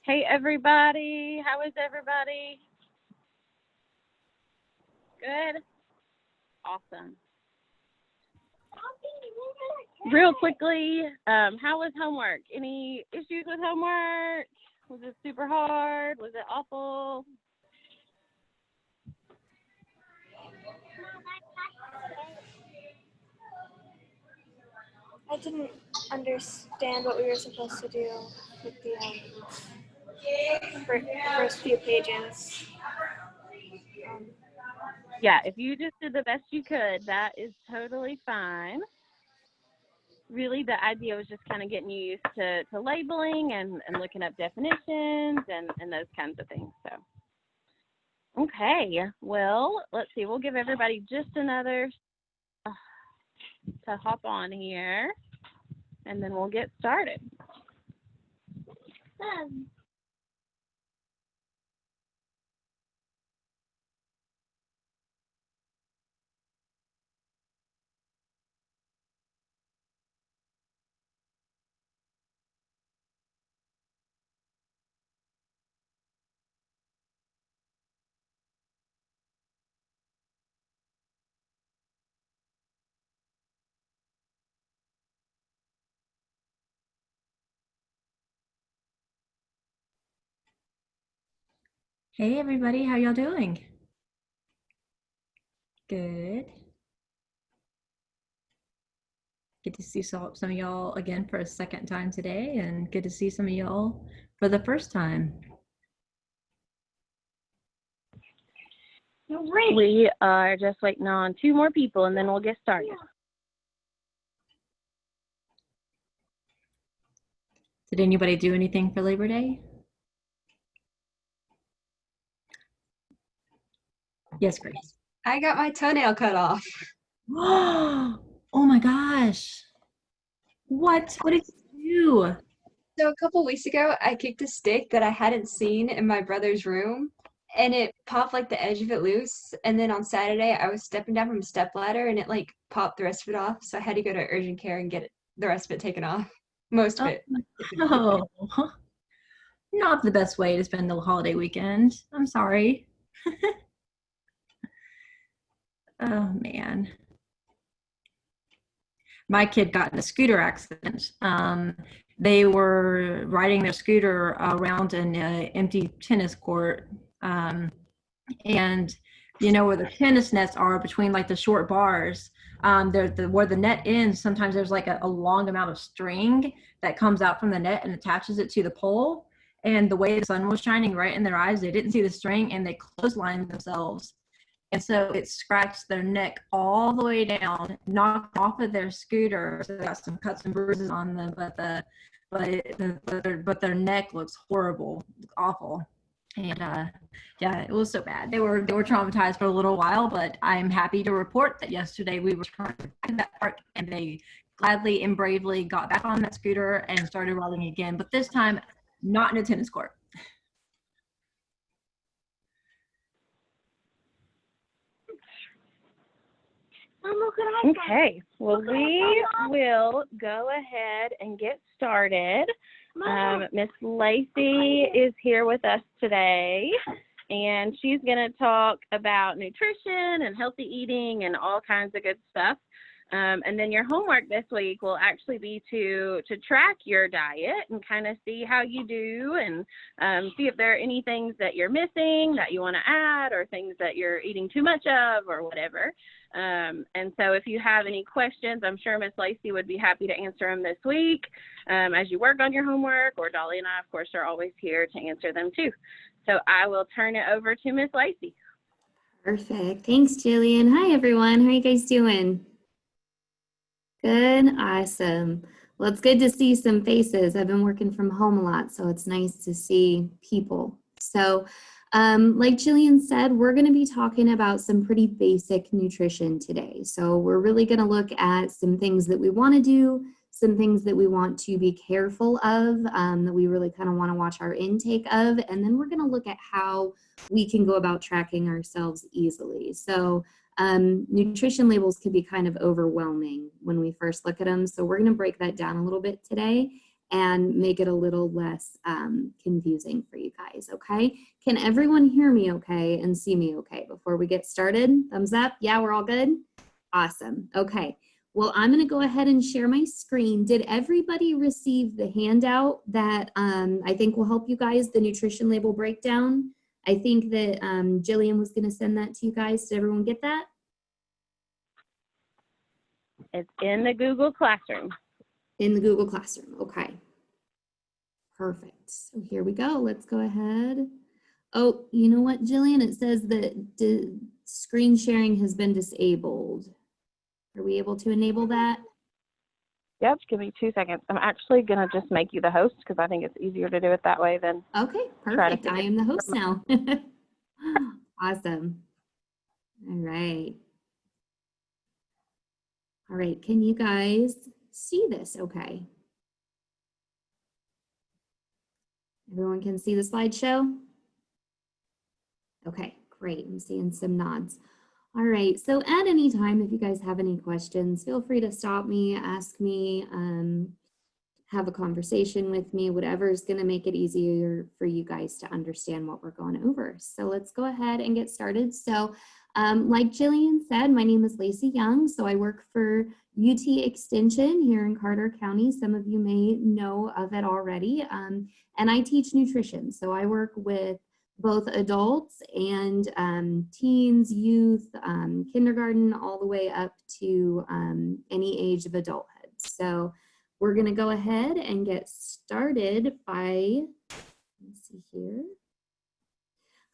Hey, everybody. How is everybody? Good? Awesome. Real quickly, how was homework? Any issues with homework? Was it super hard? Was it awful? I didn't understand what we were supposed to do with the first few pages. Yeah, if you just did the best you could, that is totally fine. Really, the idea was just kind of getting you used to labeling and looking up definitions and those kinds of things. So, okay, well, let's see. We'll give everybody just another to hop on here, and then we'll get started. Hey everybody, how y'all doing? Good. Good to see some of y'all again for a second time today, and good to see some of y'all for the first time. We are just waiting on 2 more people, and then we'll get started. Did anybody do anything for Labor Day? Yes, Grace. I got my toenail cut off. Oh my gosh. What did you do? So a couple weeks ago, I kicked a stick that I hadn't seen in my brother's room, and it popped like the edge of it loose. And then on Saturday, I was stepping down from a stepladder, and it like popped the rest of it off. So I had to go to urgent care and get the rest of it taken off. Most of it. Oh, not the best way to spend the holiday weekend. I'm sorry. Oh man. My kid got in a scooter accident. They were riding their scooter around an empty tennis court. And you know where the tennis nets are between like the short bars, where the net ends, sometimes there's like a long amount of string that comes out from the net and attaches it to the pole. And the way the sun was shining right in their eyes, they didn't see the string and they clotheslined themselves. And so it scratched their neck all the way down, knocked off of their scooter. So they got some cuts and bruises on them, but their neck looks horrible, awful. And yeah, it was so bad. They were traumatized for a little while, but I'm happy to report that yesterday we were trying to find that park, and they gladly and bravely got back on that scooter and started riding again. But this time, not in a tennis court. Okay, well, we will go ahead and get started. Miss Lacie is here with us today, and she's going to talk about nutrition and healthy eating and all kinds of good stuff. And then your homework this week will actually be to track your diet and kind of see how you do, and see if there are any things that you're missing that you want to add, or things that you're eating too much of, or whatever. And so if you have any questions, I'm sure Miss Lacie would be happy to answer them this week as you work on your homework, or Dolly and I, of course, are always here to answer them too. So I will turn it over to Miss Lacie. Perfect. Thanks, Jillian. Hi, everyone. How are you guys doing? Good. Awesome. Well, it's good to see some faces. I've been working from home a lot, so it's nice to see people. So like Jillian said, we're going to be talking about some pretty basic nutrition today. So we're really going to look at some things that we want to do, some things that we want to be careful of, that we really kind of want to watch our intake of, and then we're going to look at how we can go about tracking ourselves easily. So nutrition labels can be kind of overwhelming when we first look at them. So we're going to break that down a little bit today. and make it a little less confusing for you guys, okay? Can everyone hear me okay and see me okay before we get started? Thumbs up. Yeah, we're all good? Awesome. Okay. Well, I'm going to go ahead and share my screen. Did everybody receive the handout that I think will help you guys, the nutrition label breakdown? I think that Jillian was going to send that to you guys. Did everyone get that? It's in the Google Classroom. In the Google Classroom. Okay. Perfect. So here we go. Let's go ahead. Oh, you know what, Jillian? It says that screen sharing has been disabled. Are we able to enable that? Yep, give me 2 seconds. I'm actually going to just make you the host because I think it's easier to do it that way than Okay, try to perfect. figure I am the host now. Awesome. All right. All right, can you guys see this okay? Everyone can see the slideshow? Okay, great. I'm seeing some nods. All right, so at any time, if you guys have any questions, feel free to stop me, ask me, have a conversation with me, whatever is going to make it easier for you guys to understand what we're going over. So let's go ahead and get started. So like Jillian said, my name is Lacie Young. So I work for UT Extension here in Carter County. Some of you may know of it already. And I teach nutrition. So I work with both adults and teens, youth, kindergarten, all the way up to any age of adulthood. So we're going to go ahead and get started by, let's see here.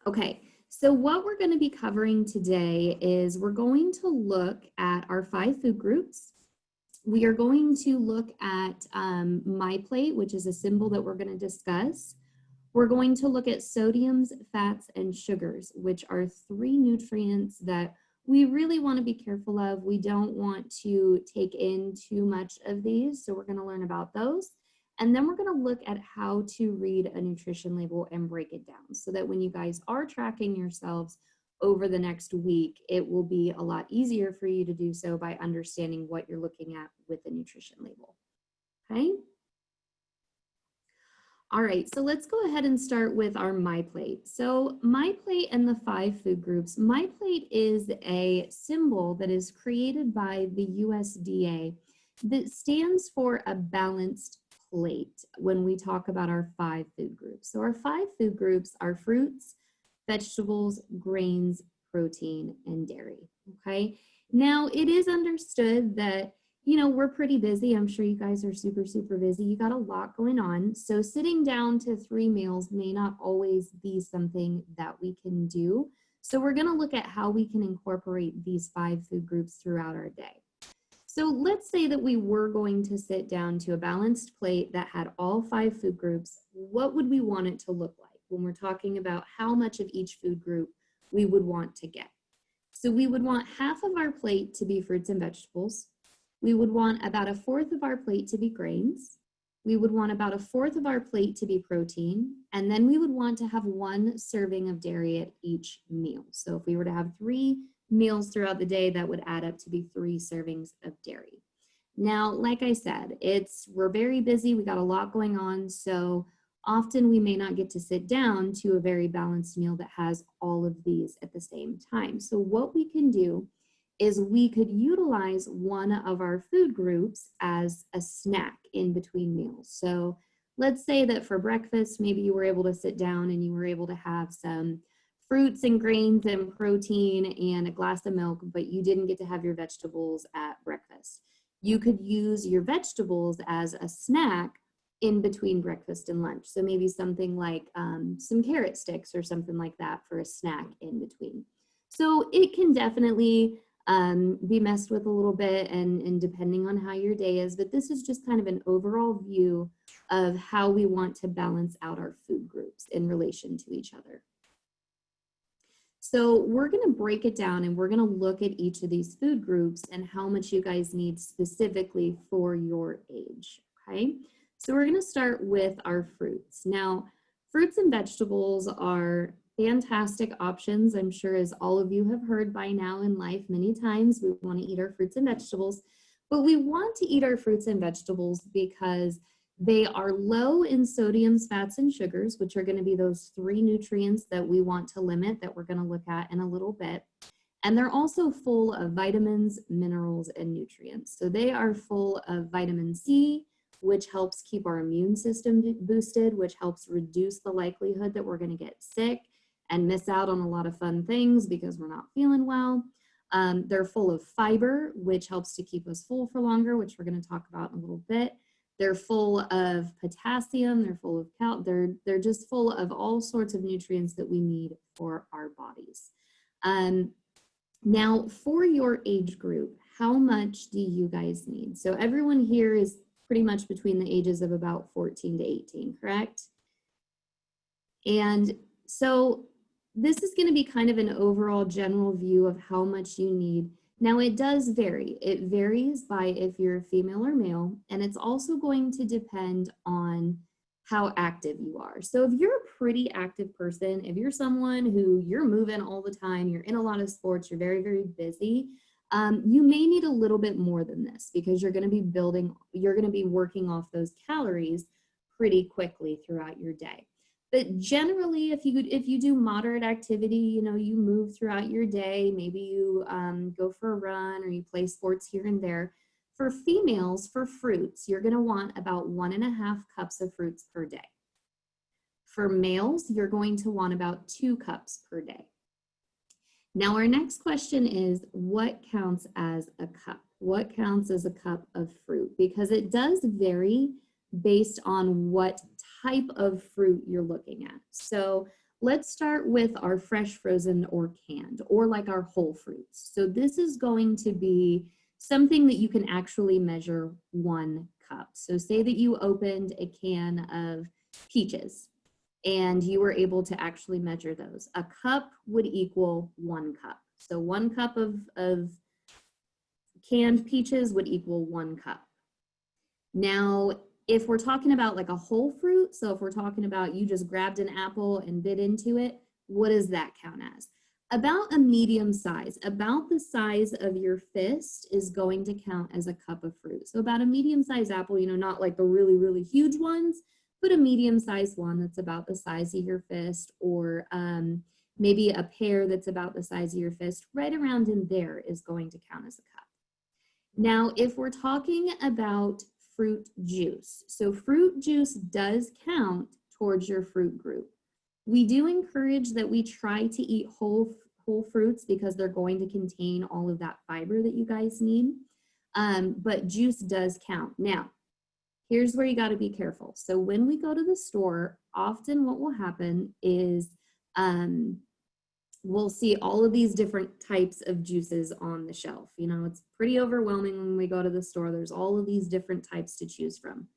Okay, so what we're going to be covering today is we're going to look at our 5 food groups. We are going to look at My Plate, which is a symbol that we're going to discuss. We're going to look at sodiums, fats, and sugars, which are 3 nutrients that we really want to be careful of. We don't want to take in too much of these, so we're going to learn about those. And then we're going to look at how to read a nutrition label and break it down so that when you guys are tracking yourselves over the next week, it will be a lot easier for you to do so by understanding what you're looking at with the nutrition label. Okay? All right, so let's go ahead and start with our My Plate. So My Plate and the 5 food groups. My Plate is a symbol that is created by the USDA that stands for a balanced plate when we talk about our 5 food groups. So our 5 food groups are fruits, vegetables, grains, protein, and dairy, okay? Now, it is understood that we're pretty busy. I'm sure you guys are super, super busy. You got a lot going on. So sitting down to 3 meals may not always be something that we can do. So we're going to look at how we can incorporate these 5 food groups throughout our day. So let's say that we were going to sit down to a balanced plate that had all 5 food groups. What would we want it to look like when we're talking about how much of each food group we would want to get? So we would want half of our plate to be fruits and vegetables. We would want about 1/4 of our plate to be grains. We would want about 1/4 of our plate to be protein. And then we would want to have 1 serving of dairy at each meal. So if we were to have 3 meals throughout the day, that would add up to be 3 servings of dairy. Now, like I said, we're very busy. We got a lot going on. So often we may not get to sit down to a very balanced meal that has all of these at the same time. So what we can do is we could utilize one of our food groups as a snack in between meals. So let's say that for breakfast, maybe you were able to sit down and you were able to have some fruits and grains and protein and a glass of milk, but you didn't get to have your vegetables at breakfast. You could use your vegetables as a snack in between breakfast and lunch. So maybe something like some carrot sticks or something like that for a snack in between. So it can definitely be messed with a little bit and depending on how your day is, but this is just kind of an overall view of how we want to balance out our food groups in relation to each other. So we're going to break it down and we're going to look at each of these food groups and how much you guys need specifically for your age, okay? So we're going to start with our fruits. Now, fruits and vegetables are fantastic options. I'm sure as all of you have heard by now in life many times, we want to eat our fruits and vegetables, but we want to eat our fruits and vegetables because They are low in sodiums, fats, and sugars, which are going to be those 3 nutrients that we want to limit that we're going to look at in a little bit. And they're also full of vitamins, minerals, and nutrients. So they are full of vitamin C, which helps keep our immune system boosted, which helps reduce the likelihood that we're going to get sick and miss out on a lot of fun things because we're not feeling well. They're full of fiber, which helps to keep us full for longer, which we're going to talk about in a little bit. They're full of potassium, they're full of they're just full of all sorts of nutrients that we need for our bodies. Now, for your age group, how much do you guys need? So everyone here is pretty much between the ages of about 14 to 18, correct? And so this is going to be kind of an overall general view of how much you need. Now, it does vary. It varies by if you're a female or male, and it's also going to depend on how active you are. So if you're a pretty active person, if you're someone who you're moving all the time, you're in a lot of sports, you're very, very busy, you may need a little bit more than this because you're going to be working off those calories pretty quickly throughout your day. But generally, if you do moderate activity, you move throughout your day, maybe you go for a run or you play sports here and there. For females, for fruits, you're going to want about 1.5 cups of fruits per day. For males, you're going to want about 2 cups per day. Now, our next question is, what counts as a cup? What counts as a cup of fruit? Because it does vary based on what type of fruit you're looking at. So let's start with our fresh, frozen, or canned, or like our whole fruits. So this is going to be something that you can actually measure 1 cup. So say that you opened a can of peaches and you were able to actually measure those. A cup would equal 1 cup. So 1 cup of canned peaches would equal 1 cup. Now, if we're talking about like a whole fruit, so if we're talking about you just grabbed an apple and bit into it, what does that count as? About a medium size, about the size of your fist is going to count as a cup of fruit. So about a medium-sized apple, not like the really, really huge ones, but a medium-sized one that's about the size of your fist, or maybe a pear that's about the size of your fist, right around in there is going to count as a cup. Now, if we're talking about fruit juice, so fruit juice does count towards your fruit group. We do encourage that we try to eat whole fruits because they're going to contain all of that fiber that you guys need, but juice does count. Now, here's where you got to be careful. So when we go to the store, often what will happen is we'll see all of these different types of juices on the shelf. It's pretty overwhelming when we go to the store. There's all of these different types to choose from.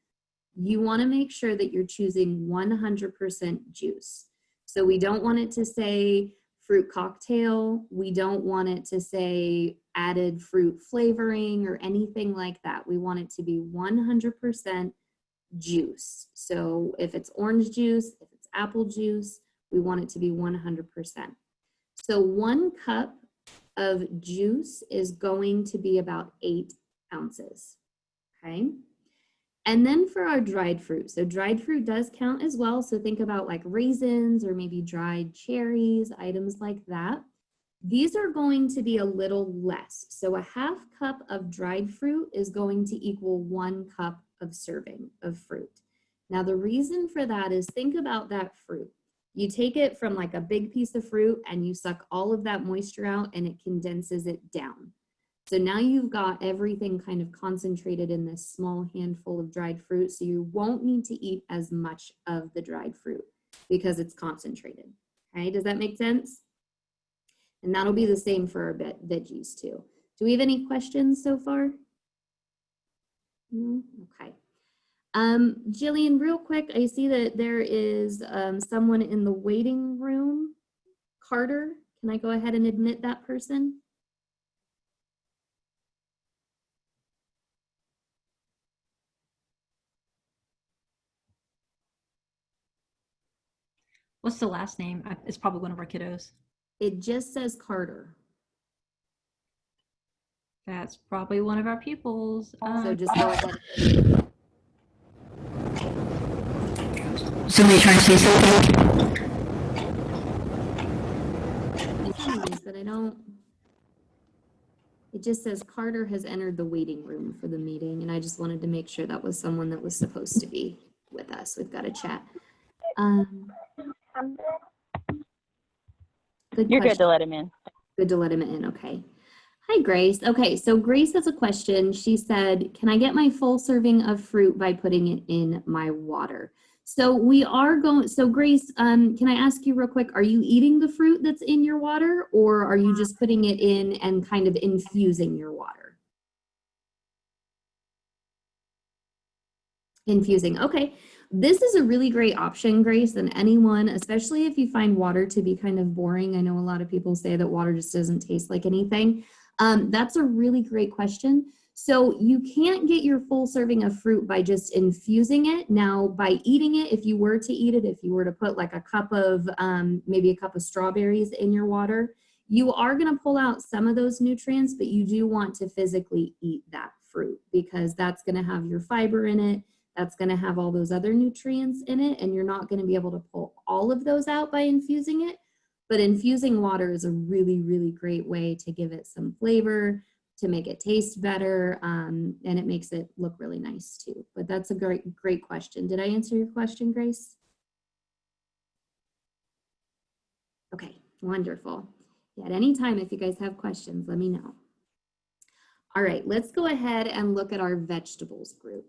You want to make sure that you're choosing 100% juice. So we don't want it to say fruit cocktail. We don't want it to say added fruit flavoring or anything like that. We want it to be 100% juice. So if it's orange juice, if it's apple juice, we want it to be 100%. So 1 cup of juice is going to be about 8 ounces, okay? And then for our dried fruit, so dried fruit does count as well. So think about like raisins or maybe dried cherries, items like that. These are going to be a little less. So a 1/2 cup of dried fruit is going to equal 1 cup of serving of fruit. Now the reason for that is think about that fruit. You take it from like a big piece of fruit and you suck all of that moisture out and it condenses it down. So now you've got everything kind of concentrated in this small handful of dried fruit, so you won't need to eat as much of the dried fruit because it's concentrated. Okay, does that make sense? And that'll be the same for our veggies too. Do we have any questions so far? No? Okay. Jillian, real quick, I see that there is someone in the waiting room. Carter, can I go ahead and admit that person? What's the last name? It's probably one of our kiddos. It just says Carter. That's probably one of our pupils. So just go ahead. Somebody trying to say something? But I don't. It just says Carter has entered the waiting room for the meeting, and I just wanted to make sure that was someone that was supposed to be with us. We've got a chat. Good You're question. good to let him in. Good to let him in. Okay. Hi, Grace. Okay, so Grace has a question. She said, can I get my full serving of fruit by putting it in my water? So we are going, so Grace, can I ask you real quick, are you eating the fruit that's in your water, or are you just putting it in and kind of infusing your water? Infusing, okay. This is a really great option, Grace, and anyone, especially if you find water to be kind of boring. I know a lot of people say that water just doesn't taste like anything. That's a really great question. So you can't get your full serving of fruit by just infusing it. Now, by eating it, if you were to eat it, if you were to put like a cup of, maybe a cup of strawberries in your water, you are going to pull out some of those nutrients, but you do want to physically eat that fruit because that's going to have your fiber in it. That's going to have all those other nutrients in it, and you're not going to be able to pull all of those out by infusing it. But infusing water is a really, really great way to give it some flavor, to make it taste better, and it makes it look really nice too. But that's a great question. Did I answer your question, Grace? Okay, wonderful. Yeah, at any time, if you guys have questions, let me know. All right, let's go ahead and look at our vegetables group.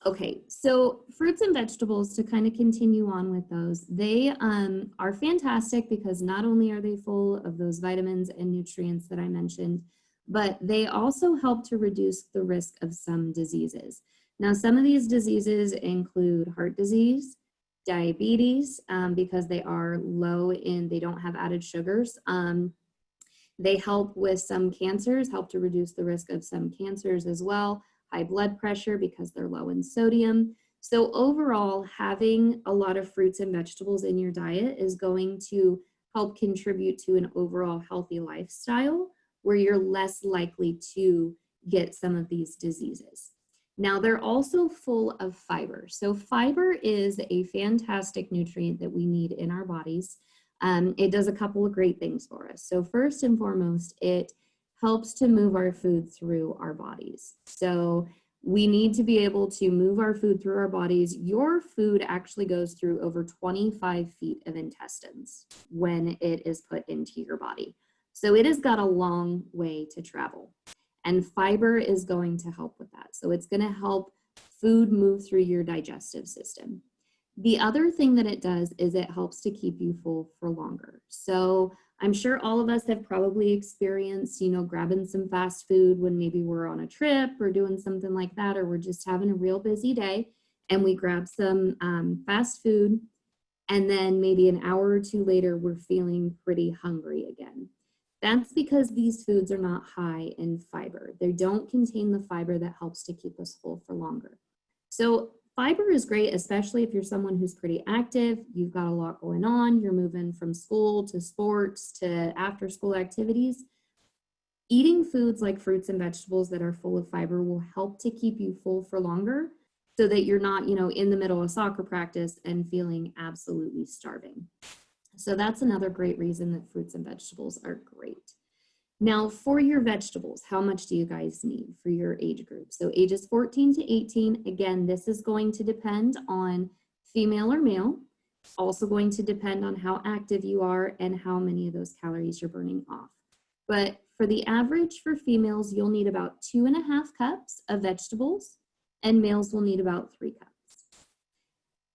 Okay, so fruits and vegetables, to kind of continue on with those, they are fantastic because not only are they full of those vitamins and nutrients that I mentioned, but they also help to reduce the risk of some diseases. Now, some of these diseases include heart disease, diabetes, because they are low in, they don't have added sugars. They help with some cancers, help to reduce the risk of some cancers as well. High blood pressure because they're low in sodium. So overall, having a lot of fruits and vegetables in your diet is going to help contribute to an overall healthy lifestyle where you're less likely to get some of these diseases. Now, they're also full of fiber. So fiber is a fantastic nutrient that we need in our bodies. It does a couple of great things for us. So first and foremost, it helps to move our food through our bodies. So we need to be able to move our food through our bodies. Your food actually goes through over 25 feet of intestines when it is put into your body. So it has got a long way to travel. And fiber is going to help with that. So it's going to help food move through your digestive system. The other thing that it does is it helps to keep you full for longer. So I'm sure all of us have probably experienced, grabbing some fast food when maybe we're on a trip or doing something like that, or we're just having a real busy day and we grab some fast food, and then maybe an hour or two later, we're feeling pretty hungry again. That's because these foods are not high in fiber. They don't contain the fiber that helps to keep us full for longer. So fiber is great, especially if you're someone who's pretty active, you've got a lot going on, you're moving from school to sports to after school activities. Eating foods like fruits and vegetables that are full of fiber will help to keep you full for longer so that you're not, in the middle of soccer practice and feeling absolutely starving. So that's another great reason that fruits and vegetables are great. Now, for your vegetables, how much do you guys need for your age group? So ages 14 to 18, again, this is going to depend on female or male. Also going to depend on how active you are and how many of those calories you're burning off. But for the average for females, you'll need about 2.5 cups of vegetables, and males will need about 3 cups.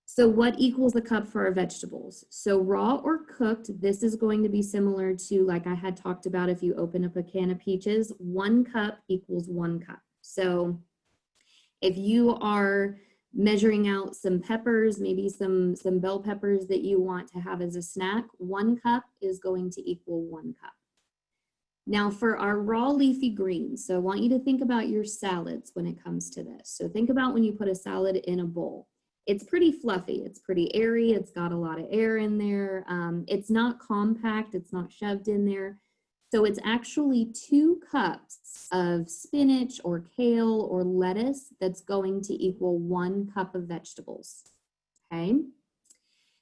So what equals a cup for our vegetables? So raw or cooked, this is going to be similar to, like I had talked about, if you open up a can of peaches, 1 cup equals 1 cup. So if you are measuring out some peppers, maybe some bell peppers that you want to have as a snack, 1 cup is going to equal 1 cup. Now for our raw leafy greens, so I want you to think about your salads when it comes to this. So think about when you put a salad in a bowl. It's pretty fluffy, it's pretty airy, it's got a lot of air in there. It's not compact, it's not shoved in there. So it's actually 2 cups of spinach or kale or lettuce that's going to equal 1 cup of vegetables, okay?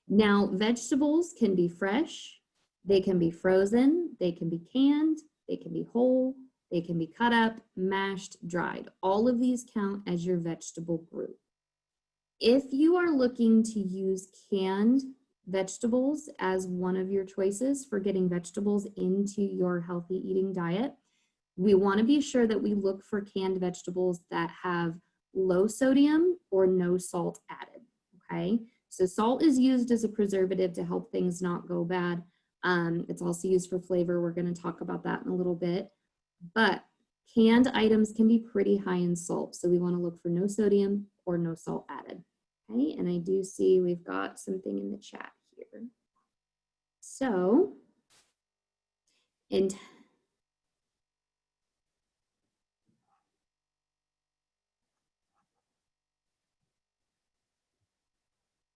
Now, vegetables can be fresh, they can be frozen, they can be canned, they can be whole, they can be cut up, mashed, dried. All of these count as your vegetable group. If you are looking to use canned vegetables as one of your choices for getting vegetables into your healthy eating diet, we want to be sure that we look for canned vegetables that have low sodium or no salt added, okay? So salt is used as a preservative to help things not go bad. It's also used for flavor. We're going to talk about that in a little bit. But canned items can be pretty high in salt. So we want to look for no sodium or no salt added. Okay, and I do see we've got something in the chat here. So,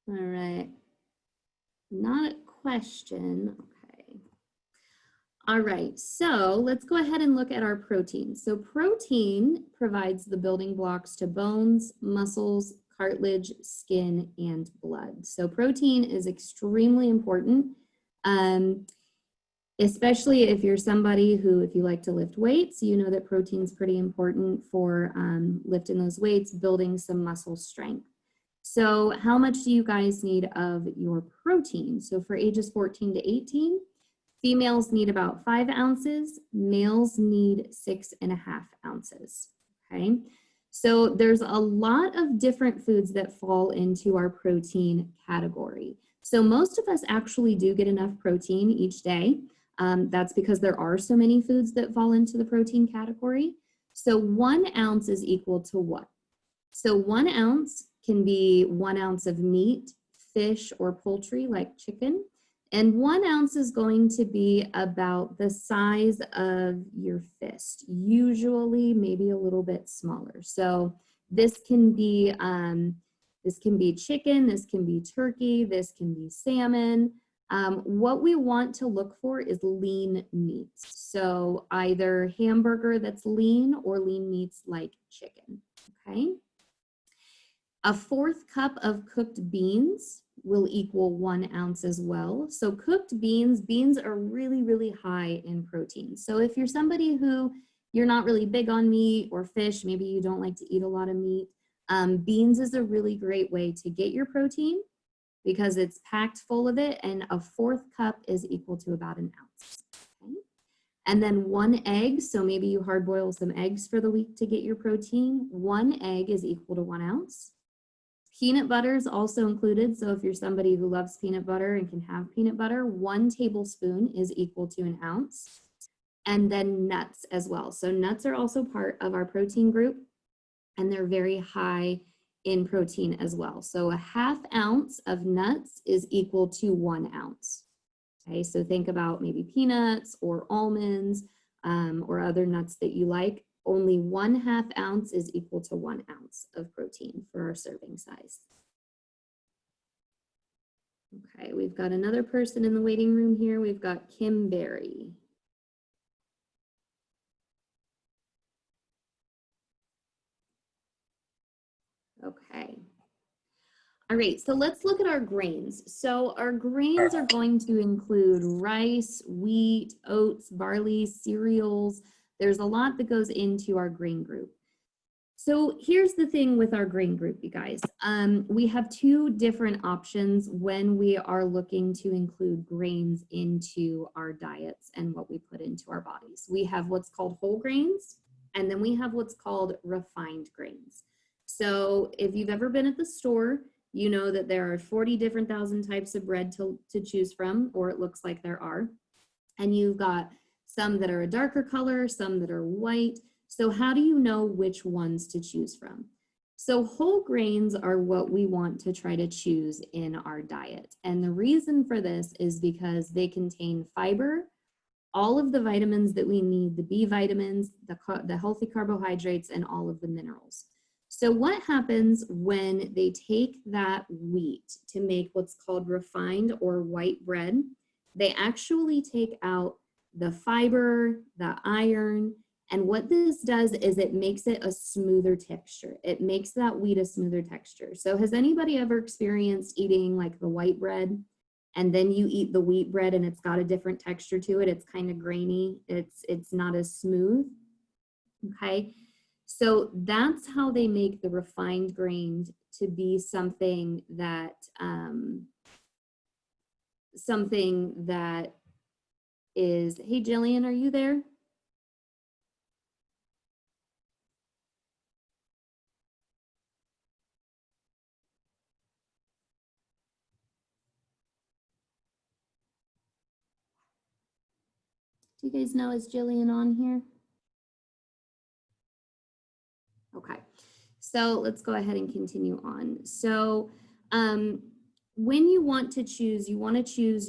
all right, not a question. Okay. All right, so let's go ahead and look at our protein. So protein provides the building blocks to bones, muscles, cartilage, skin, and blood. So protein is extremely important, especially if you're somebody who, if you like to lift weights, you know that protein is pretty important for lifting those weights, building some muscle strength. So how much do you guys need of your protein? So for ages 14 to 18, females need about 5 ounces, males need 6.5 ounces, okay? So there's a lot of different foods that fall into our protein category. So most of us actually do get enough protein each day. That's because there are so many foods that fall into the protein category. So 1 ounce is equal to what? So 1 ounce can be 1 ounce of meat, fish, or poultry like chicken. And 1 ounce is going to be about the size of your fist, usually maybe a little bit smaller. So this can be chicken, this can be turkey, this can be salmon. What we want to look for is lean meats. So either hamburger that's lean or lean meats like chicken, okay? A 1/4 cup of cooked beans will equal 1 ounce as well. So cooked beans are really, really high in protein. So if you're somebody who you're not really big on meat or fish, maybe you don't like to eat a lot of meat, beans is a really great way to get your protein because it's packed full of it, and a 1/4 cup is equal to about 1 ounce. Okay? And then 1 egg, so maybe you hard boil some eggs for the week to get your protein. 1 egg is equal to 1 ounce. Peanut butter is also included, so if you're somebody who loves peanut butter and can have peanut butter, 1 tablespoon is equal to 1 ounce. And then nuts as well. So nuts are also part of our protein group, and they're very high in protein as well. So a 1/2 ounce of nuts is equal to 1 ounce. Okay, so think about maybe peanuts or almonds or other nuts that you like. Only 1/2 ounce is equal to 1 ounce of protein for our serving size. Okay, we've got another person in the waiting room here. We've got Kim Berry. Okay. All right, so let's look at our grains. So our grains are going to include rice, wheat, oats, barley, cereals. There's a lot that goes into our grain group. So here's the thing with our grain group, you guys. We have 2 different options when we are looking to include grains into our diets and what we put into our bodies. We have what's called whole grains, and then we have what's called refined grains. So if you've ever been at the store, you know that there are 40 different thousand types of bread to choose from, or it looks like there are. And you've got some that are a darker color, some that are white. So how do you know which ones to choose from? So whole grains are what we want to try to choose in our diet. And the reason for this is because they contain fiber, all of the vitamins that we need, the B vitamins, the healthy carbohydrates, and all of the minerals. So what happens when they take that wheat to make what's called refined or white bread? They actually take out the fiber, the iron, And what this does is it makes it a smoother texture. It makes that wheat a smoother texture. So has anybody ever experienced eating like the white bread and then you eat the wheat bread and it's got a different texture to it? It's kind of grainy. It's not as smooth. Okay. So that's how they make the refined grain to be something that is, hey Jillian, are you there? Do you guys know, is Jillian on here? Okay, so let's go ahead and continue on. So when you want to choose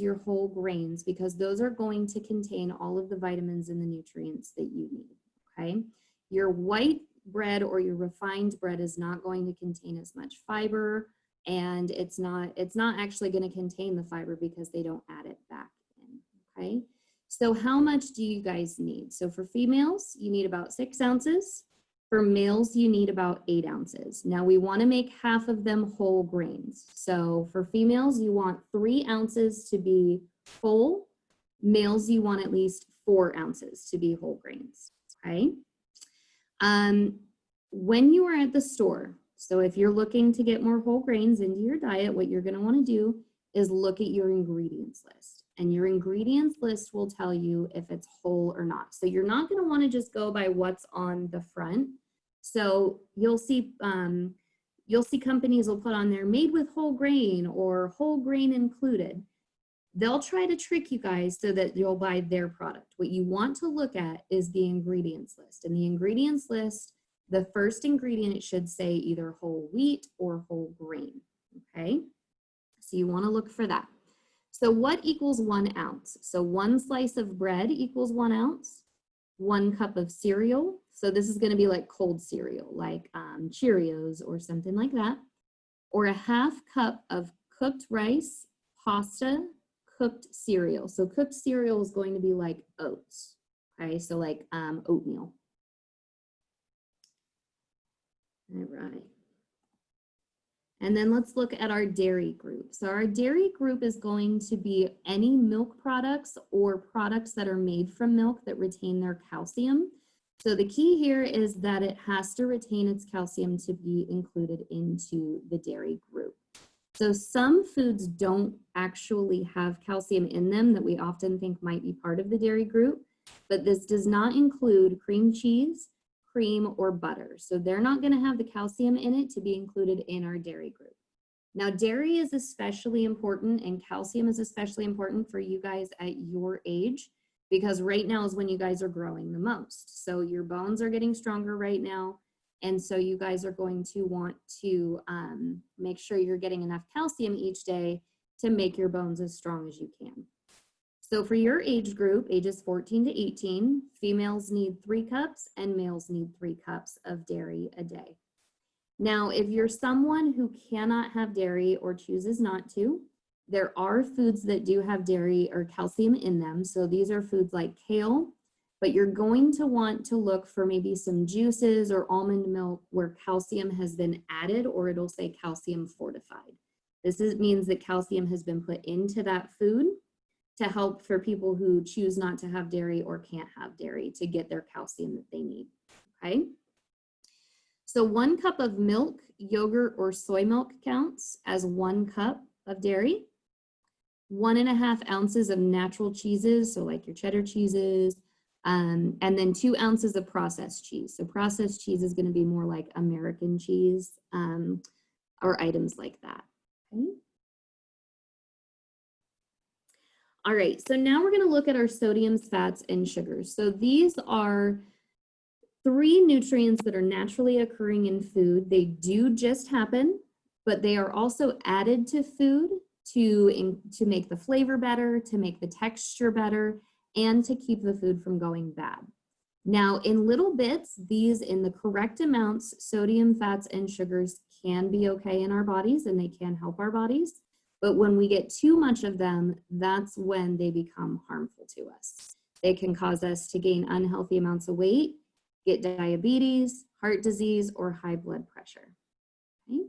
your whole grains because those are going to contain all of the vitamins and the nutrients that you need, okay? Your white bread or your refined bread is not going to contain as much fiber, and it's not actually going to contain the fiber because they don't add it back in, okay? So how much do you guys need? So for females, you need about 6 ounces. For males, you need about 8 ounces. Now we want to make half of them whole grains. So for females, you want 3 ounces to be whole. Males, you want at least 4 ounces to be whole grains, okay? When you are at the store, so if you're looking to get more whole grains into your diet, what you're going to want to do is look at your ingredients list. And your ingredients list will tell you if it's whole or not. So you're not going to want to just go by what's on the front. So you'll see companies will put on there made with whole grain or whole grain included. They'll try to trick you guys so that you'll buy their product. What you want to look at is the ingredients list. And the ingredients list, the first ingredient should say either whole wheat or whole grain, okay? So you want to look for that. So what equals 1 ounce? So 1 slice of bread equals 1 ounce. 1 cup of cereal. So this is going to be like cold cereal, like Cheerios or something like that. Or a half cup of cooked rice, pasta, cooked cereal. So cooked cereal is going to be like oats. Okay, so like oatmeal. All right. And then let's look at our dairy group. So our dairy group is going to be any milk products or products that are made from milk that retain their calcium. So the key here is that it has to retain its calcium to be included into the dairy group. So some foods don't actually have calcium in them that we often think might be part of the dairy group, but this does not include cream cheese, cream, or butter. So they're not going to have the calcium in it to be included in our dairy group. Now, dairy is especially important and calcium is especially important for you guys at your age because right now is when you guys are growing the most. So your bones are getting stronger right now. And so you guys are going to want to make sure you're getting enough calcium each day to make your bones as strong as you can. So for your age group, ages 14 to 18, females need 3 cups and males need 3 cups of dairy a day. Now, if you're someone who cannot have dairy or chooses not to, there are foods that do have dairy or calcium in them. So these are foods like kale, but you're going to want to look for maybe some juices or almond milk where calcium has been added, or it'll say calcium fortified. This means that calcium has been put into that food to help for people who choose not to have dairy or can't have dairy to get their calcium that they need, okay? So 1 cup of milk, yogurt, or soy milk counts as 1 cup of dairy. 1.5 ounces of natural cheeses, so like your cheddar cheeses, and then 2 ounces of processed cheese. So processed cheese is gonna be more like American cheese or items like that, okay? All right, so now we're going to look at our sodiums, fats, and sugars. So these are 3 nutrients that are naturally occurring in food. They do just happen, but they are also added to food to make the flavor better, to make the texture better, and to keep the food from going bad. Now, in little bits, these in the correct amounts, sodium, fats, and sugars can be okay in our bodies and they can help our bodies. But when we get too much of them, that's when they become harmful to us. They can cause us to gain unhealthy amounts of weight get diabetes, heart disease, or high blood pressure. Okay?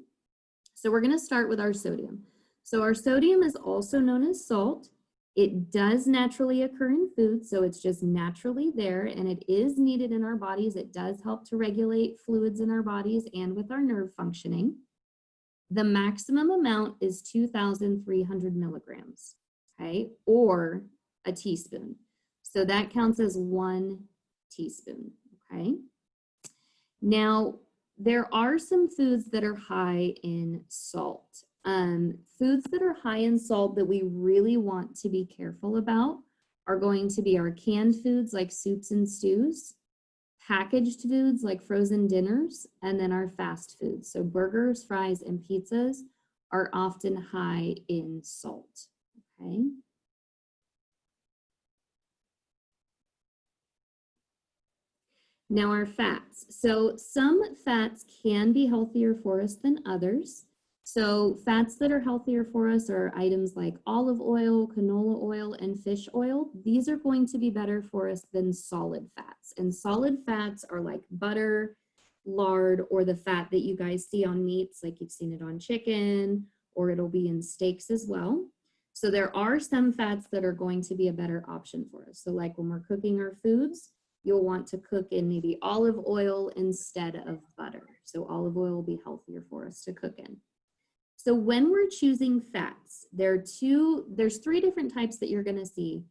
So we're going to start with our sodium. So our sodium is also known as salt. It does naturally occur in food, so it's just naturally there, and it is needed in our bodies. It does help to regulate fluids in our bodies and with our nerve functioning. The maximum amount is 2,300 milligrams, okay, or a teaspoon. So that counts as 1 teaspoon, okay? Now, there are some foods that are high in salt. Foods that are high in salt that we really want to be careful about are going to be our canned foods like soups and stews, packaged foods like frozen dinners, and then our fast foods. So burgers, fries, and pizzas are often high in salt, okay? Now our fats. So some fats can be healthier for us than others. So fats that are healthier for us are items like olive oil, canola oil, and fish oil. These are going to be better for us than solid fats. And solid fats are like butter, lard, or the fat that you guys see on meats, like you've seen it on chicken, or it'll be in steaks as well. So there are some fats that are going to be a better option for us. So like when we're cooking our foods, you'll want to cook in maybe olive oil instead of butter. So olive oil will be healthier for us to cook in. So when we're choosing fats, there's 3 different types that you're going to see.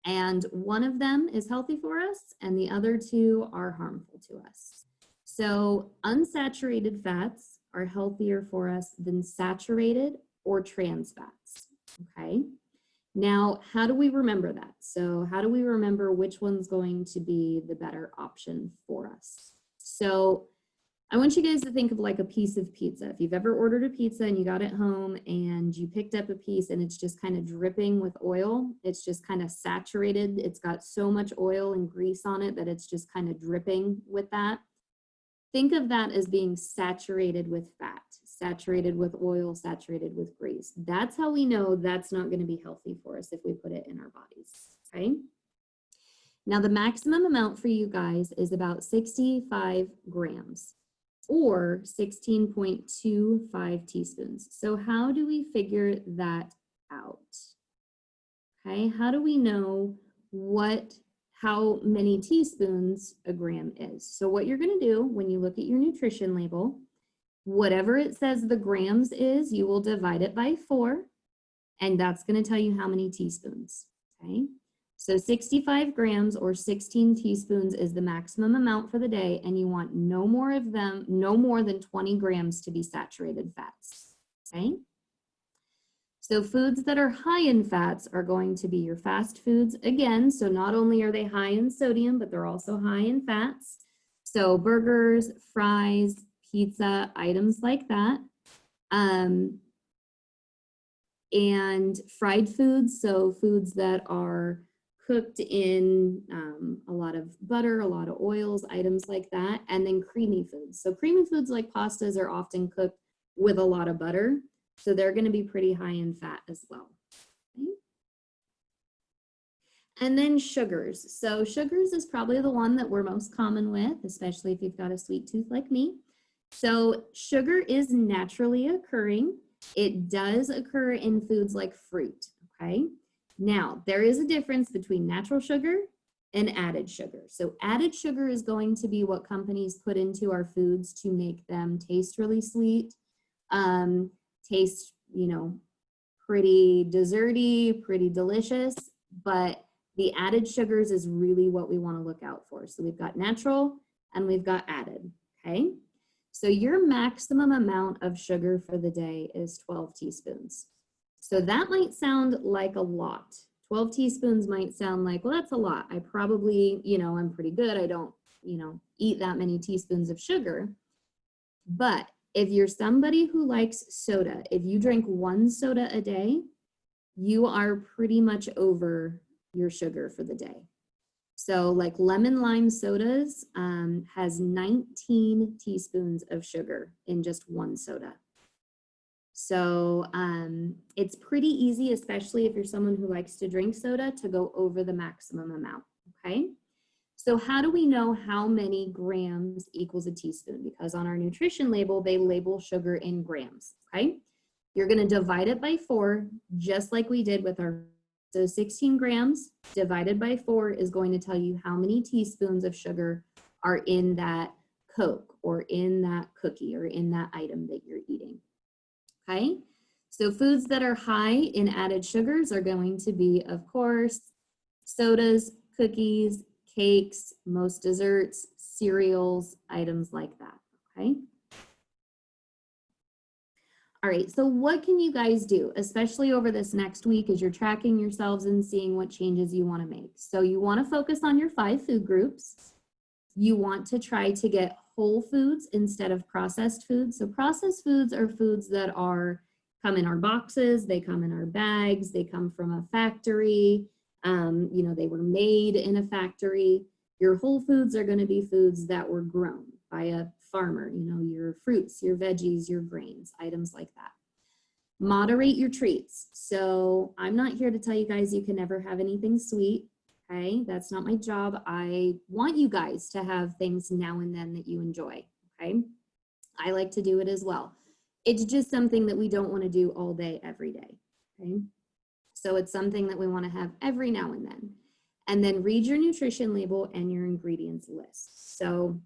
And one of them is healthy for us and the other 2 are harmful to us. So unsaturated fats are healthier for us than saturated or trans fats, okay? Now, how do we remember that? So how do we remember which one's going to be the better option for us? So I want you guys to think of like a piece of pizza. If you've ever ordered a pizza and you got it home and you picked up a piece and it's just kind of dripping with oil, it's just kind of saturated. It's got so much oil and grease on it that it's just kind of dripping with that. Think of that as being saturated with fat, saturated with oil, saturated with grease. That's how we know that's not going to be healthy for us if we put it in our bodies, okay? Now the maximum amount for you guys is about 65 grams or 16.25 teaspoons. So how do we figure that out? Okay, how do we know how many teaspoons a gram is? So what you're going to do when you look at your nutrition label, whatever it says the grams is, you will divide it by 4, and that's going to tell you how many teaspoons, okay? So 65 grams or 16 teaspoons is the maximum amount for the day, and you want no more than 20 grams to be saturated fats, okay? So foods that are high in fats are going to be your fast foods again. So not only are they high in sodium, but they're also high in fats. So burgers, fries, pizza, items like that. And fried foods, so foods that are cooked in a lot of butter, a lot of oils, items like that. And then creamy foods. So creamy foods like pastas are often cooked with a lot of butter. So they're going to be pretty high in fat as well. Okay. And then sugars. So sugars is probably the one that we're most common with, especially if you've got a sweet tooth like me. So sugar is naturally occurring. It does occur in foods like fruit, okay? Now, there is a difference between natural sugar and added sugar. So added sugar is going to be what companies put into our foods to make them taste really sweet, taste, you know, pretty desserty, pretty delicious, but the added sugars is really what we want to look out for. So we've got natural and we've got added, okay? So your maximum amount of sugar for the day is 12 teaspoons. So that might sound like a lot. 12 teaspoons might sound like, well, that's a lot. I probably, you know, I'm pretty good. I don't, you know, eat that many teaspoons of sugar. But if you're somebody who likes soda, if you drink 1 soda a day, you are pretty much over your sugar for the day. So like lemon lime sodas has 19 teaspoons of sugar in just 1 soda. So it's pretty easy, especially if you're someone who likes to drink soda, to go over the maximum amount, okay? So how do we know how many grams equals a teaspoon? Because on our nutrition label, they label sugar in grams, okay? You're gonna divide it by 4, just like we did with our, so 16 grams divided by 4 is going to tell you how many teaspoons of sugar are in that Coke or in that cookie or in that item that you're eating, okay? So foods that are high in added sugars are going to be, of course, sodas, cookies, cakes, most desserts, cereals, items like that, okay? All right, so what can you guys do, especially over this next week as you're tracking yourselves and seeing what changes you want to make? So you want to focus on your 5 food groups. You want to try to get whole foods instead of processed foods. So processed foods are foods that come in our boxes, they come in our bags, they come from a factory, you know, they were made in a factory. Your whole foods are going to be foods that were grown by a farmer, you know, your fruits, your veggies, your grains, items like that. Moderate your treats. So I'm not here to tell you guys you can never have anything sweet, okay? That's not my job. I want you guys to have things now and then that you enjoy, okay? I like to do it as well. It's just something that we don't want to do all day, every day, okay? So it's something that we want to have every now and then. And then read your nutrition label and your ingredients list. So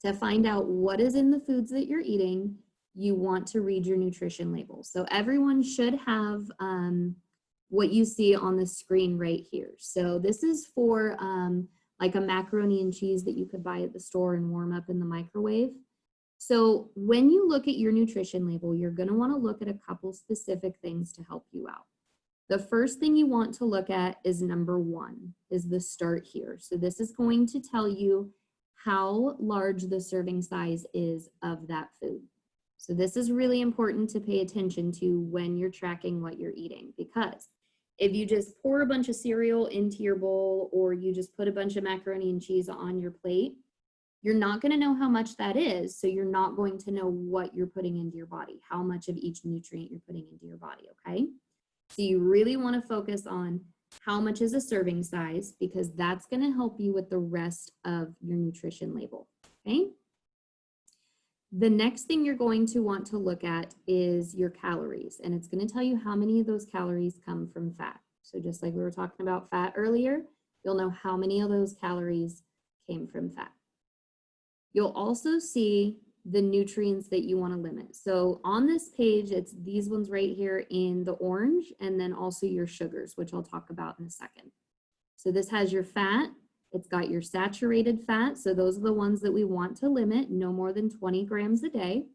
to find out what is in the foods that you're eating, you want to read your nutrition label. So everyone should have what you see on the screen right here. So this is for like a macaroni and cheese that you could buy at the store and warm up in the microwave. So when you look at your nutrition label, you're going to want to look at a couple specific things to help you out. The first thing you want to look at is number 1, is the start here. So this is going to tell you how large the serving size is of that food. So this is really important to pay attention to when you're tracking what you're eating, because if you just pour a bunch of cereal into your bowl or you just put a bunch of macaroni and cheese on your plate, you're not going to know how much that is. So you're not going to know what you're putting into your body, how much of each nutrient you're putting into your body, okay? So you really want to focus on how much is a serving size, because that's going to help you with the rest of your nutrition label, okay? The next thing you're going to want to look at is your calories, and it's going to tell you how many of those calories come from fat. So just like we were talking about fat earlier, you'll know how many of those calories came from fat. You'll also see the nutrients that you want to limit. So on this page, it's these ones right here in the orange, and then also your sugars, which I'll talk about in a second. So this has your fat, it's got your saturated fat. So those are the ones that we want to limit, no more than 20 grams a day.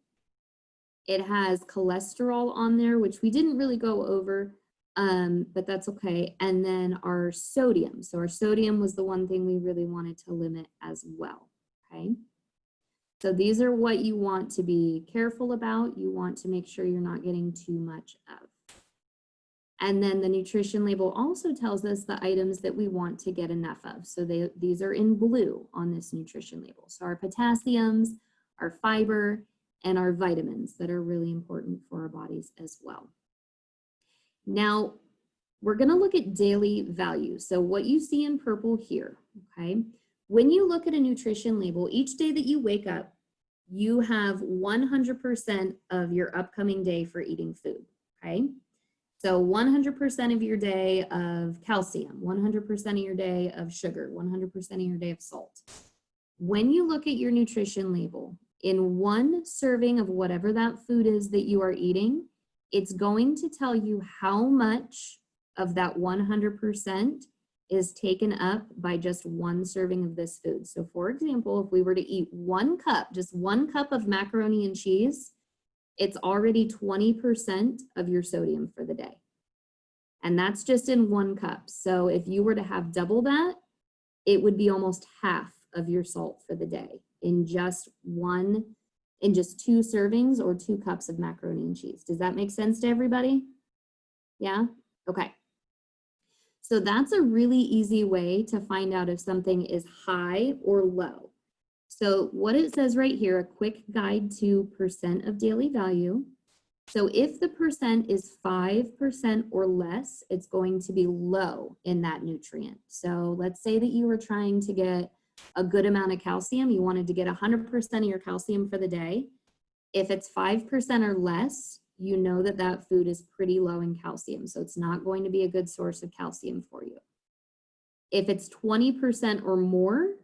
It has cholesterol on there, which we didn't really go over, but that's okay. And then our sodium. So our sodium was the one thing we really wanted to limit as well, okay? So these are what you want to be careful about. You want to make sure you're not getting too much of. And then the nutrition label also tells us the items that we want to get enough of. So these are in blue on this nutrition label. So our potassiums, our fiber, and our vitamins that are really important for our bodies as well. Now, we're going to look at daily value. So what you see in purple here, okay? When you look at a nutrition label, each day that you wake up, you have 100% of your upcoming day for eating food, okay? So 100% of your day of calcium, 100% of your day of sugar, 100% of your day of salt. When you look at your nutrition label, in one serving of whatever that food is that you are eating, it's going to tell you how much of that 100% is taken up by just one serving of this food. So for example, if we were to eat 1 cup, just 1 cup of macaroni and cheese, it's already 20% of your sodium for the day. And that's just in 1 cup. So if you were to have double that, it would be almost half of your salt for the day in just 2 servings or 2 cups of macaroni and cheese. Does that make sense to everybody? Yeah? Okay. So that's a really easy way to find out if something is high or low. So what it says right here, a quick guide to percent of daily value. So if the percent is 5% or less, it's going to be low in that nutrient. So let's say that you were trying to get a good amount of calcium, you wanted to get 100% of your calcium for the day. If it's 5% or less, you know that that food is pretty low in calcium, so it's not going to be a good source of calcium for you. If it's 20% or more,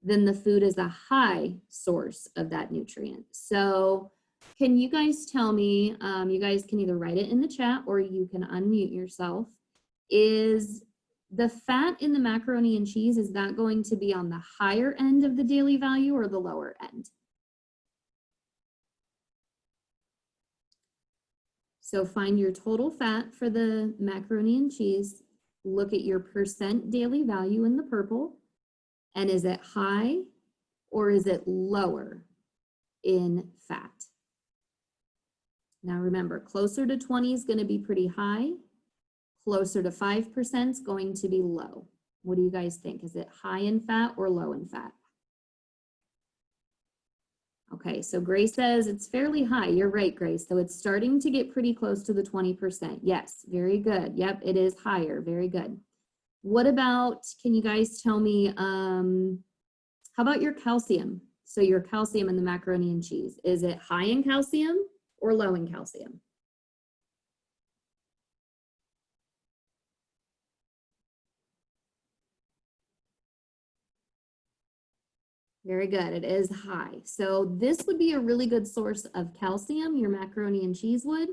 then the food is a high source of that nutrient. So can you guys tell me, you guys can either write it in the chat or you can unmute yourself, is the fat in the macaroni and cheese, is that going to be on the higher end of the daily value or the lower end? So find your total fat for the macaroni and cheese, look at your percent daily value in the purple, and is it high or is it lower in fat? Now remember, closer to 20 is going to be pretty high, closer to 5% is going to be low. What do you guys think? Is it high in fat or low in fat? Okay, so Grace says it's fairly high. You're right, Grace. So it's starting to get pretty close to the 20%. Yes, very good. Yep, it is higher. Very good. What about, can you guys tell me, how about your calcium? So your calcium in the macaroni and cheese, is it high in calcium or low in calcium? Very good, it is high. So this would be a really good source of calcium, your macaroni and cheese would,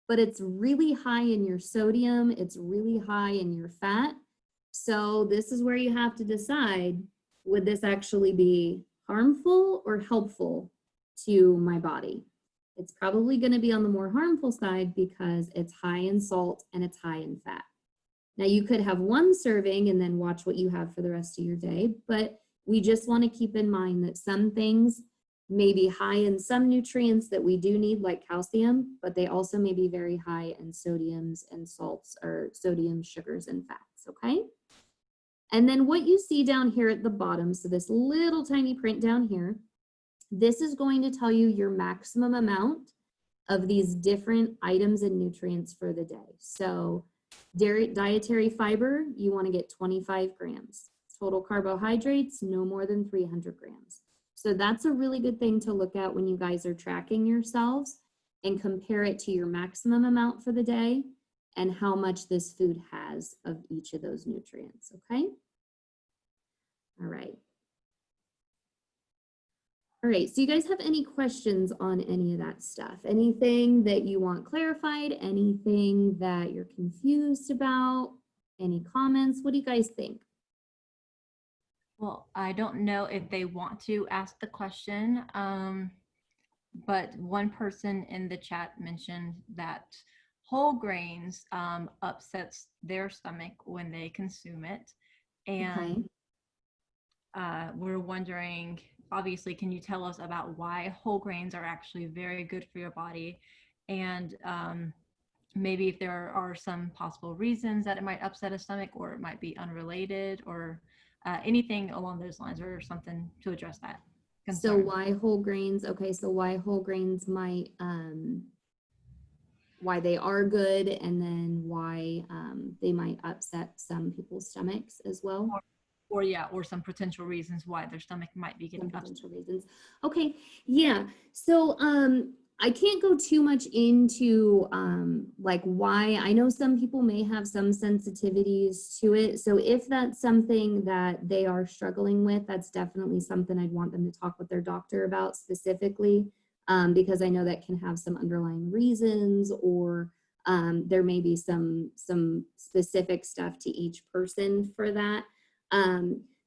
but it's really high in your sodium, it's really high in your fat. So this is where you have to decide, would this actually be harmful or helpful to my body? It's probably going to be on the more harmful side because it's high in salt and it's high in fat. Now you could have one serving and then watch what you have for the rest of your day, but we just want to keep in mind that some things may be high in some nutrients that we do need, like calcium, but they also may be very high in sodiums and salts, or sodium, sugars, and fats, okay? And then what you see down here at the bottom, so this little tiny print down here, this is going to tell you your maximum amount of these different items and nutrients for the day. So dietary fiber, you want to get 25 grams. Total carbohydrates, no more than 300 grams. So that's a really good thing to look at when you guys are tracking yourselves and compare it to your maximum amount for the day and how much this food has of each of those nutrients, okay? All right. All right, so you guys have any questions on any of that stuff? Anything that you want clarified? Anything that you're confused about? Any comments? What do you guys think? Well, I don't know if they want to ask the question, but one person in the chat mentioned that whole grains upsets their stomach when they consume it. And we're wondering, obviously, can you tell us about why whole grains are actually very good for your body? And maybe if there are some possible reasons that it might upset a stomach, or it might be unrelated, or anything along those lines, or something to address that concern. So why whole grains? Okay, so why whole grains might, why they are good, and then why they might upset some people's stomachs as well. Or yeah, or some potential reasons why their stomach might be getting upset. Potential reasons. Okay, yeah. So I can't go too much into like why. I know some people may have some sensitivities to it. So if that's something that they are struggling with, that's definitely something I'd want them to talk with their doctor about specifically, because I know that can have some underlying reasons, or there may be some specific stuff to each person for that.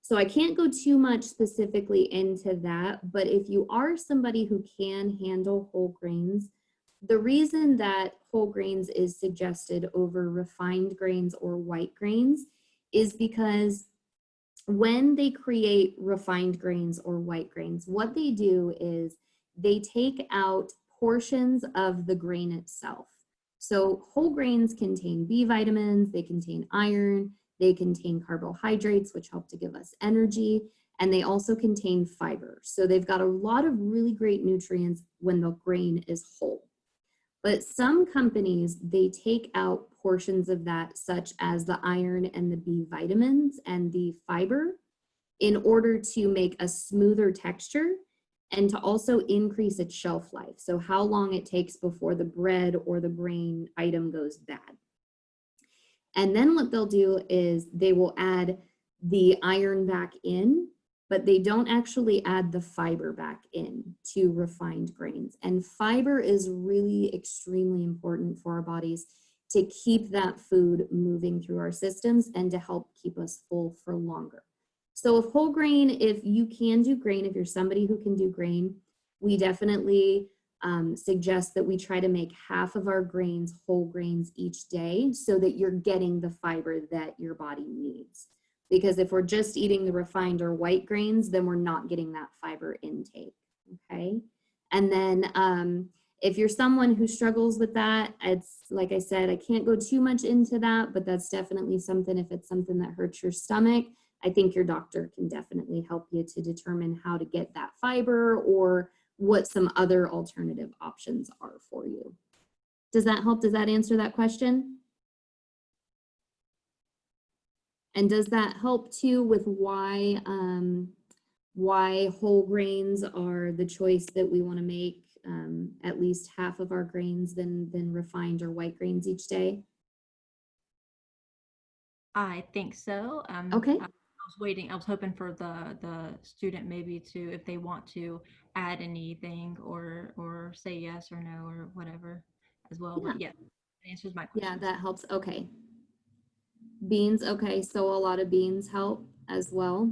So I can't go too much specifically into that, but if you are somebody who can handle whole grains, the reason that whole grains is suggested over refined grains or white grains is because when they create refined grains or white grains, what they do is they take out portions of the grain itself. So whole grains contain B vitamins, they contain iron, they contain carbohydrates, which help to give us energy, and they also contain fiber. So they've got a lot of really great nutrients when the grain is whole. But some companies, they take out portions of that, such as the iron and the B vitamins and the fiber, in order to make a smoother texture and to also increase its shelf life. So how long it takes before the bread or the grain item goes bad. And then what they'll do is they will add the iron back in, but they don't actually add the fiber back in to refined grains. And fiber is really extremely important for our bodies to keep that food moving through our systems and to help keep us full for longer. So if whole grain, if you can do grain, if you're somebody who can do grain, we definitely suggest that we try to make half of our grains whole grains each day so that you're getting the fiber that your body needs. Because if we're just eating the refined or white grains, then we're not getting that fiber intake, okay? And then if you're someone who struggles with that, it's like I said, I can't go too much into that, but that's definitely something, if it's something that hurts your stomach, I think your doctor can definitely help you to determine how to get that fiber or what some other alternative options are for you. Does that help? Does that answer that question? And does that help too with why whole grains are the choice that we want to make at least half of our grains than refined or white grains each day? I think so. Okay. I was hoping for the student maybe to, if they want to add anything or say yes or no or whatever as well. Yeah. But yeah, that answers my question. Yeah, that helps. Okay. Beans. Okay, so a lot of beans help as well.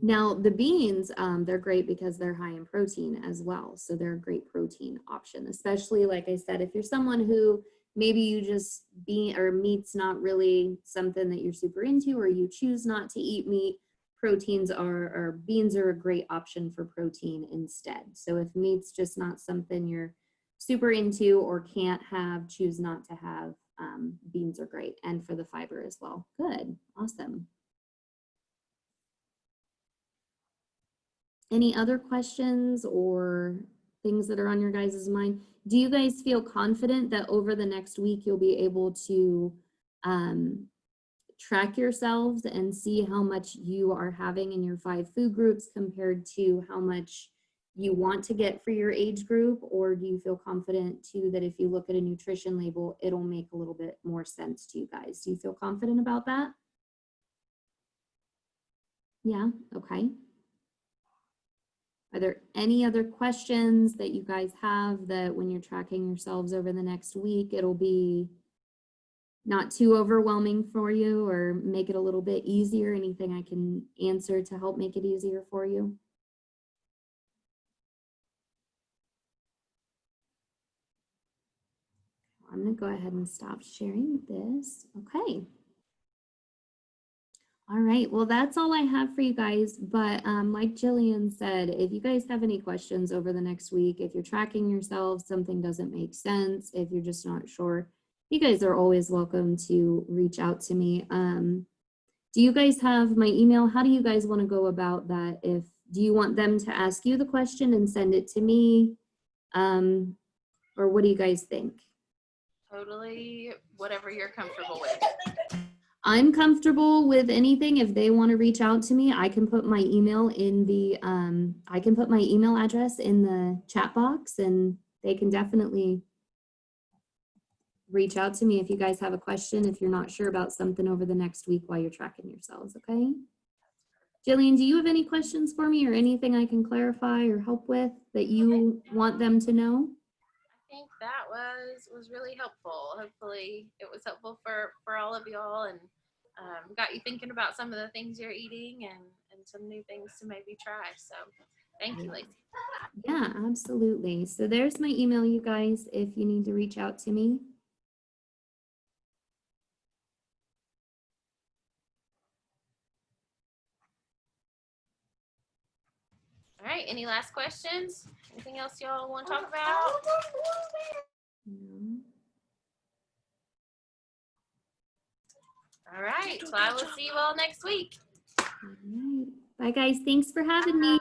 Now the beans, they're great because they're high in protein as well. So they're a great protein option, especially like I said, if you're someone who maybe you just meat's not really something that you're super into, or you choose not to eat meat, beans are a great option for protein instead. So if meat's just not something you're super into or can't have, choose not to have, beans are great. And for the fiber as well. Good, awesome. Any other questions or things that are on your guys' mind? Do you guys feel confident that over the next week you'll be able to track yourselves and see how much you are having in your 5 food groups compared to how much you want to get for your age group? Or do you feel confident too that if you look at a nutrition label, it'll make a little bit more sense to you guys? Do you feel confident about that? Yeah, okay. Are there any other questions that you guys have that when you're tracking yourselves over the next week, it'll be not too overwhelming for you or make it a little bit easier? Anything I can answer to help make it easier for you? I'm going to go ahead and stop sharing this. Okay. All right, well, that's all I have for you guys. But like Jillian said, if you guys have any questions over the next week, if you're tracking yourselves, something doesn't make sense, if you're just not sure, you guys are always welcome to reach out to me. Do you guys have my email? How do you guys want to go about that? Do you want them to ask you the question and send it to me? Or what do you guys think? Totally whatever you're comfortable with. I'm comfortable with anything. If they want to reach out to me, I can put my email in the, I can put my email address in the chat box, and they can definitely reach out to me if you guys have a question, if you're not sure about something over the next week while you're tracking yourselves, okay? Jillian, do you have any questions for me or anything I can clarify or help with that you want them to know? I think that was really helpful. Hopefully it was helpful for all of y'all and got you thinking about some of the things you're eating and some new things to maybe try. So thank you, Lacie. Yeah, absolutely. So there's my email, you guys, if you need to reach out to me. All right, any last questions? Anything else y'all want to talk about? No. All right, so I will see you all next week. All right. Bye, guys. Thanks for having me.